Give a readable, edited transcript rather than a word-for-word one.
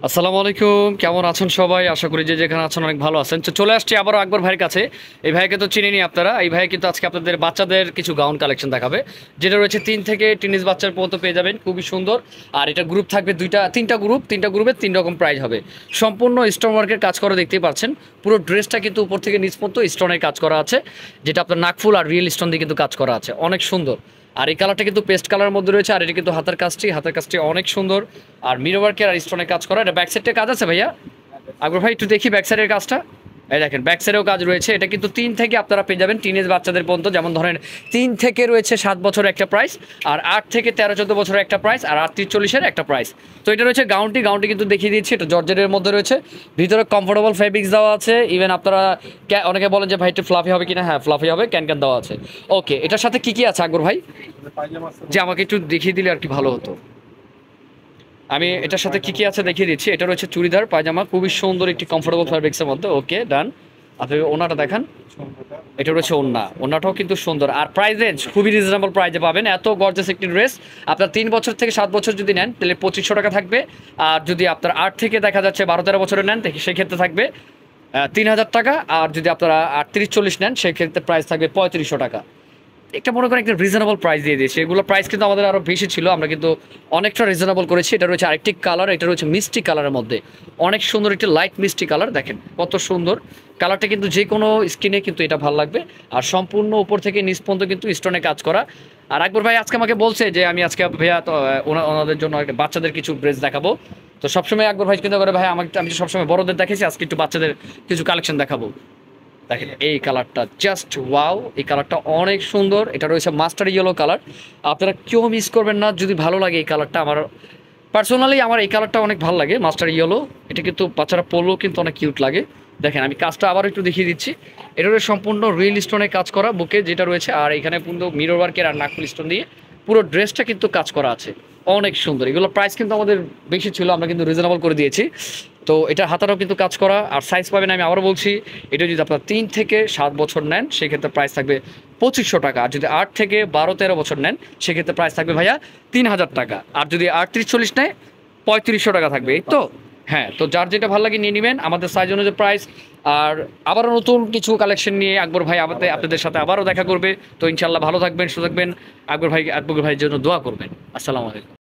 আসসালামু আলাইকুম, কেমন আছেন সবাই? আশা করি যে যেখানে আছেন অনেক ভালো আছেন। তো চলে আসছি আবারও আকবর ভাইয়ের কাছে। এই ভাইকে তো চিনেনি আপনারা। এই ভাই কিন্তু আজকে আপনাদের বাচ্চাদের কিছু গাউন কালেকশন দেখাবে, যেটা রয়েছে 3 থেকে টিনেজ বাচ্চার পর্যন্ত পেয়ে যাবেন, খুবই সুন্দর। আর এটা গ্রুপ থাকবে তিনটা গ্রুপের 3 রকম প্রাইস হবে। সম্পূর্ণ স্টোন ওয়ার্কের কাজ করা দেখতেই পাচ্ছেন। পুরো ড্রেসটা কিন্তু উপর থেকে নিচ পর্যন্ত স্টোনের কাজ করা আছে, যেটা আপনার নাকফুল আর রিয়েল স্টোন দিয়ে কিন্তু কাজ করা আছে, অনেক সুন্দর। আর এই কালারটা কিন্তু পেস্ট কালারের মধ্যে রয়েছে, আর এটা কিন্তু হাতের কাজটি অনেক সুন্দর। আর মিরর ওয়ার্কের আর স্টোনের কাজ করা। এটা ব্যাক সাইডে কাজ আছে ভাইয়া, আকবর ভাই একটু দেখি ব্যাক সাইডের কাজটা। এই দেখেন ব্যাক সাইডেও কাজ রয়েছে। এটা কিন্তু 3 থেকে আপনারা পেয়ে যাবেন টিনেজ বাচ্চাদের পর্যন্ত, যেমন ধরেন 3 থেকে রয়েছে 7 বছরের একটা প্রাইস, আর 8 থেকে 13-14 বছরের একটা প্রাইস, আর 38-40-এর একটা প্রাইস। তো এটা রয়েছে গাউনটি কিন্তু দেখিয়ে দিচ্ছি। এটা জর্জেটের মধ্যে রয়েছে, ভিতরে কমফোর্টেবল ফেব্রিক্স দেওয়া আছে। ইভেন আপনারা অনেকে বলেন যে ভাই একটু ফ্লাফি হবে কিনা, হ্যাঁ ফ্লাফি হবে, ক্যান দেওয়া আছে। ওকে, এটার সাথে কি আছে আকবর ভাই? যে আমাকে একটু দেখিয়ে দিলে আর কি ভালো হতো। আমি এটার সাথে কি আছে দেখিয়ে দিচ্ছি। এটা রয়েছে চুড়িদার পায়জামা, খুবই সুন্দর একটি কমফোর্টেবল ফ্যাব্রিক্সের মধ্যে। ওকে ডান। আপনি ওনাটা দেখান। এটা রয়েছে ওন্নাটাও কিন্তু সুন্দর। আর প্রাইস রেঞ্জ খুবই রিজনেবল প্রাইসে পাবেন। এত গর্জাস একটি ড্রেস আপনার 3 বছর থেকে 7 বছর যদি নেন তাহলে 2500 টাকা থাকবে। আর যদি আপনার 8 থেকে দেখা যাচ্ছে 12-13 বছরের নেন সেক্ষেত্রে থাকবে 3000 টাকা। আর যদি আপনারা 38-40 নেন সেক্ষেত্রে প্রাইস থাকবে 3500 টাকা। একটা মনে করেন একটা রিজনেবল প্রাইস দিয়ে দিয়েছে। এগুলো প্রাইস কিন্তু আমাদের আরও বেশি ছিল, আমরা কিন্তু অনেকটা রিজনেবল করেছি। এটা রয়েছে আরেকটি কালার, এটা রয়েছে মিষ্টি কালারের মধ্যে, অনেক সুন্দর একটি লাইট মিষ্টি কালার। দেখেন কত সুন্দর কালারটা, কিন্তু যে কোনো স্কিনে কিন্তু এটা ভালো লাগবে। আর সম্পূর্ণ উপর থেকে নিচ পর্যন্ত কিন্তু স্টোনে কাজ করা। আর আকবর ভাই আজকে আমাকে বলছে যে আমি আজকে ভাইয়া তো ওনাদের জন্য বাচ্চাদের কিছু ড্রেস দেখাবো। তো সবসময় আকবর ভাই কিন্তু করে ভাই আমাকে, আমি তো সবসময় বড়দের দেখেছি, আজকে একটু বাচ্চাদের কিছু কালেকশন দেখাবো। দেখেন এই কালারটা জাস্ট ওয়াও, এই কালারটা অনেক সুন্দর। এটা রয়েছে মাস্টার ইয়েলো কালার, আপনারা কেউ মিস করবেন না যদি ভালো লাগে এই কালারটা। আমার পার্সোনালি আমার এই কালারটা অনেক ভালো লাগে, মাস্টার ইয়েলো। এটা কিন্তু বাচ্চারা পরলেও কিন্তু অনেক কিউট লাগে। দেখেন আমি কাজটা আবার একটু দেখিয়ে দিচ্ছি। এটা রয়েছে সম্পূর্ণ রিয়েল স্টোনে কাজ করা বুকে যেটা রয়েছে, আর এখানে কিন্তু মিরর ওয়ার্কের আর নাকফুল স্টোন দিয়ে পুরো ড্রেসটা কিন্তু কাজ করা আছে, অনেক সুন্দর। এগুলো প্রাইস কিন্তু আমাদের বেশি ছিল, আমরা কিন্তু রিজনেবল করে দিয়েছি। তো এটা হাতাটাও কিন্তু কাজ করা। আর সাইজ পাবেন, আমি আবারও বলছি, এটা যদি আপনার 3 থেকে 7 বছর নেন সেক্ষেত্রে প্রাইস থাকবে 2500 টাকা। আর যদি 8 থেকে 12-13 বছর নেন সেক্ষেত্রে প্রাইস থাকবে ভাইয়া 3000 টাকা। আর যদি 38-40 নেয় 3500 টাকা থাকবে। এই তো হ্যাঁ, তো যার যেটা ভালো লাগে নিয়ে নেবেন, আমাদের সাইজ অনুযায়ী প্রাইস। আর আবারও নতুন কিছু কালেকশন নিয়ে আকবর ভাই আপনাদের সাথে আবারও দেখা করবে। তো ইনশাল্লাহ ভালো থাকবেন, সুস্থ থাকবেন। আকবর ভাইয়ের জন্য দোয়া করবেন। আসসালামু আলাইকুম।